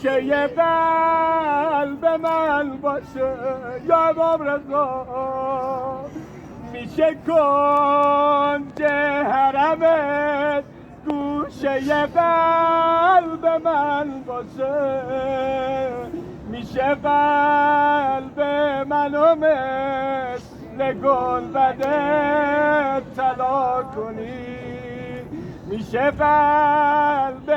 گوشه قلب من باشه یا امام رضا. میشه کنج حرمت گوشه قلب من باشه، میشه قلب منو مثل گنبده طلا کنی، میشه قلب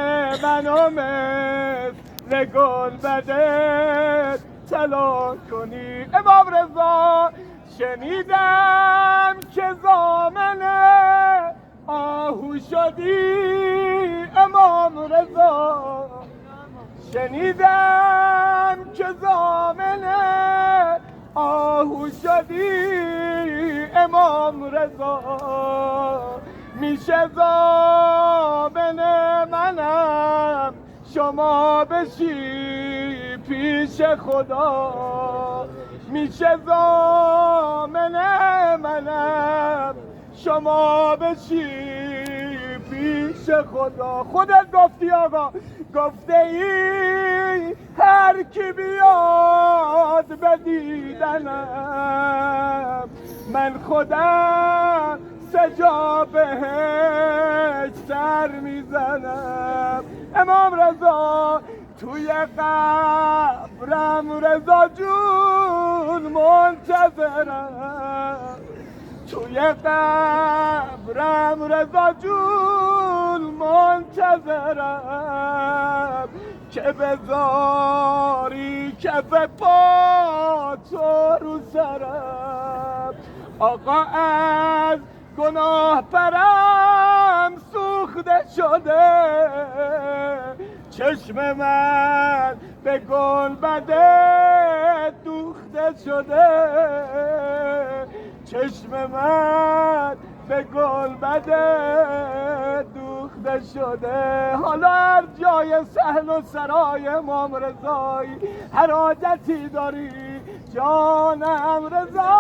منو مثل گنبده طلا کنی. امام رضا شنیدم که ضامنه آهو شدی، امام رضا شنیدم که ضامنه آهو شدی، امام رضا. میشه ضامن منم شما بشی پیش خدا، میشه ضامن منم شما بشی پیش خدا. خودت گفتی آقا، گفته ای هر کی بیاد به دیدنم من خودم سجا بهش سر میزنم. امام رضا توی قبرم رضا جون منتظرم، توی قبرم رضا جون منتظرم که بذاری کف پا تو رو سرم. آقا از گناه پرم سوخته شده، چشم من به گنبده دوخته شده، چشم من به گنبده دوخته شده. حالا هر جای سهل و سرای امام رضایی هر حاجتی داری جانم رضا